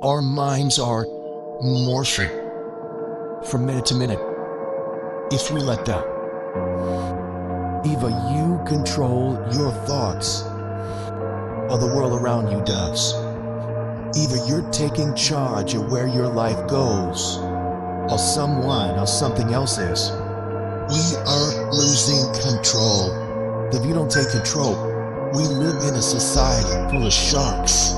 Our minds are morphing from minute to minute if we let them. Either you control your thoughts or the world around you does. Either you're taking charge of where your life goes or someone or something else is. We are losing control. If you don't take control, we live in a society full of sharks.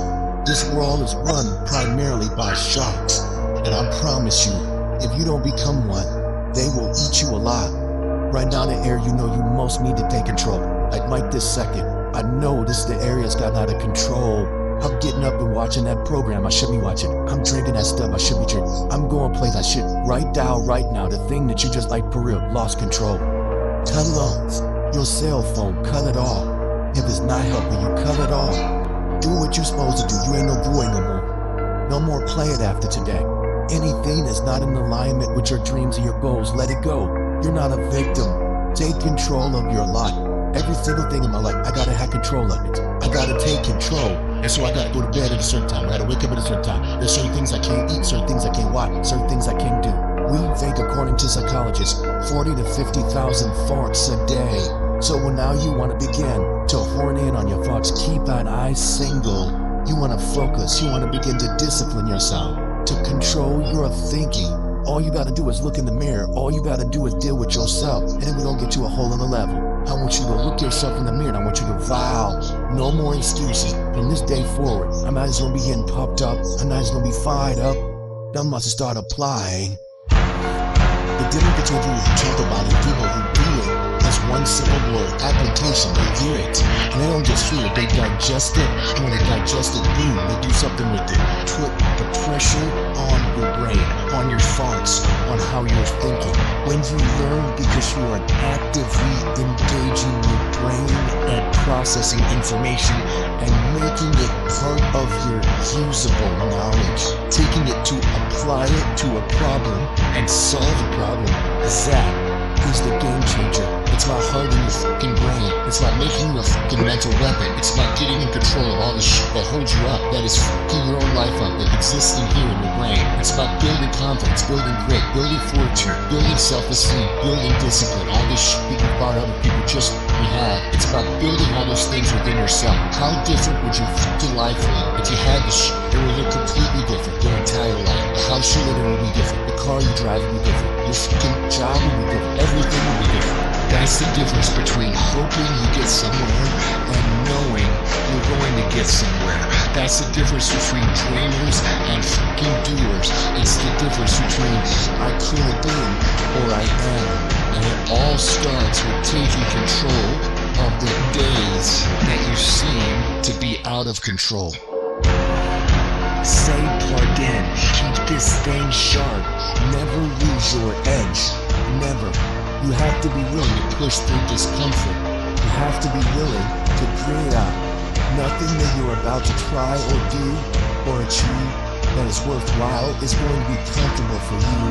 This world is run primarily by sharks. And I promise you, if you don't become one, they will eat you alive. Right now, the area you know you most need to take control. Like right this second, I know this is the area that's gotten out of control. I'm getting up and watching that program I should be watching. I'm drinking that stuff I should be drinking. I'm going places I should. Right down right now, the thing that you just like for real, lost control. Cut it off. Your cell phone, cut it off. If it's not helping you, cut it off. Do what you're supposed to do. You ain't no boy no more. No more play it after today. Anything that's not in alignment with your dreams and your goals, let it go. You're not a victim. Take control of your life. Every single thing in my life, I gotta have control of it. I gotta take control. And so I gotta go to bed at a certain time. I gotta wake up at a certain time. There's certain things I can't eat, certain things I can't watch, certain things I can't do. We think, according to psychologists, 40 to 50,000 thoughts a day. So when now you want to begin to hone in on your thoughts, keep an eye single. You want to focus. You want to begin to discipline yourself, to control your thinking. All you got to do is look in the mirror. All you got to do is deal with yourself. And then we're going to get you a whole other level. I want you to look yourself in the mirror and I want you to vow no more excuses. From this day forward, I'm not just going to be getting pumped up. I'm not just going to be fired up. I'm about to start applying. The difference between people who talk about it and people who do it is one simple word: application. They hear it, and they don't just hear it, they digest it, and when they digest it, boom, they do something with it. Put the pressure on your brain, on your thoughts, on how you're thinking. When you learn because you are actively engaging your brain and processing information and making it part of your usable knowledge, taking it to apply it to a problem and solve a problem, that is the game changer. It's about hardening your fucking brain. It's about making you a fucking mental weapon. It's about getting in control of all the shit that holds you up, that is fucking your own life up, that exists in here in your brain. It's about building confidence, building grit, building fortitude, building self-esteem, building discipline, all this shit people thought other people just have. It's about building all those things within yourself. How different would your fucking life be if you had this shit? It would look completely different, your entire life. The house you live in would be different. The car you drive would be different. Your fucking job would be different. Everything would be different. That's the difference between hoping you get somewhere and knowing you're going to get somewhere. That's the difference between dreamers and fucking doers. It's the difference between I could have been or I am. And it all starts with taking control of the days that you seem to be out of control. Stay plugged in. Keep this thing sharp. Never lose your edge. Never. You have to be willing to push through discomfort. You have to be willing to bring out. Nothing that you're about to try or do or achieve that is worthwhile is going to be comfortable for you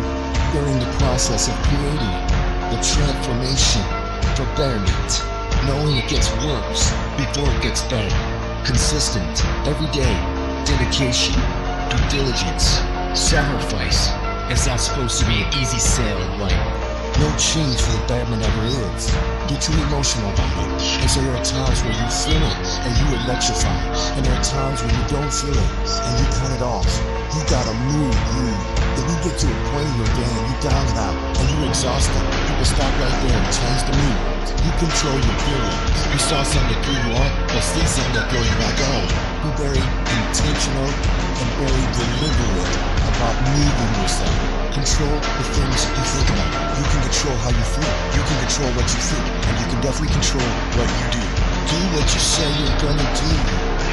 during the process of creating it. The transformation for betterment. Knowing it gets worse before it gets better. Consistent, every day, dedication, due diligence, sacrifice. It's not supposed to be an easy sail in life. No change for the betterment ever is. Get too emotional about it. And so there are times where you feel it and you electrify. And there are times when you don't feel it and you cut it off. You gotta move. If you get to a point in your day and you down and out and you're exhausted, you can stop right there and change the mood. You control your feelings. You saw something that threw you off, or see something that throws you back on. Be very intentional and very deliberate about moving yourself. Control the things you think about. You can control how you feel. You can control what you think. And you can definitely control what you do. Do what you say you're gonna do.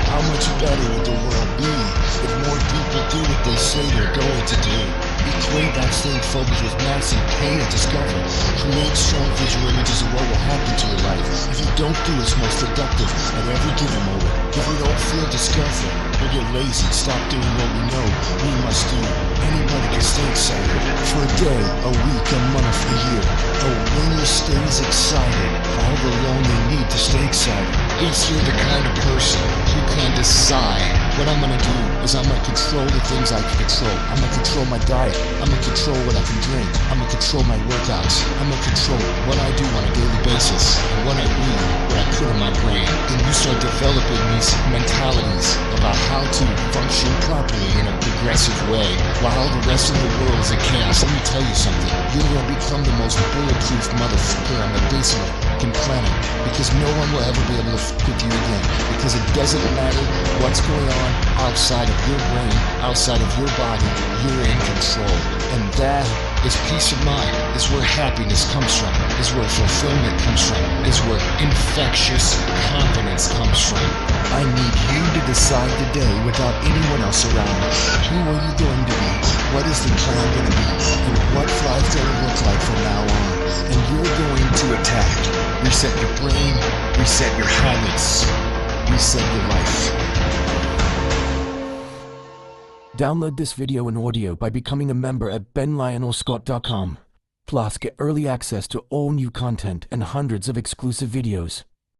How much better would the world be if more people do what they say they're going to do? Equate that same focus with massive pain and discovery. Create strong visual images of what will happen to your life if you don't do its most productive at every given moment. If you don't feel discovery, or you're lazy, stop doing what we know we must do. Anybody can stay excited for a day, a week, a month, a year. A winner stays excited however long they need to stay excited. If you're the kind of person who can decide What I'm gonna do is I'm gonna control the things I can control. I'm gonna control my diet. I'm gonna control what I can drink. I'm gonna control my workouts. I'm gonna control what I do on a daily basis and what I read, what I put in my brain. And you start developing these mentalities about how to function properly in a progressive way while the rest of the world is a chaos. Let me tell you something. You're gonna become the most bulletproof motherfucker on the face of the fucking planet, because no one will ever be able to fuck with you again. Because it doesn't matter what's going on outside of your brain, outside of your body, you're in control. And that is peace of mind, is where happiness comes from, is where fulfillment comes from, is where infectious confidence comes from. I need you to decide today, without anyone else around, who are you going to be? What is the plan going to be? And what life's going to look like from now on? And you're going to attack. Reset your brain, reset your habits, reset your life. Download this video and audio by becoming a member at benlionelscott.com. Plus, get early access to all new content and hundreds of exclusive videos.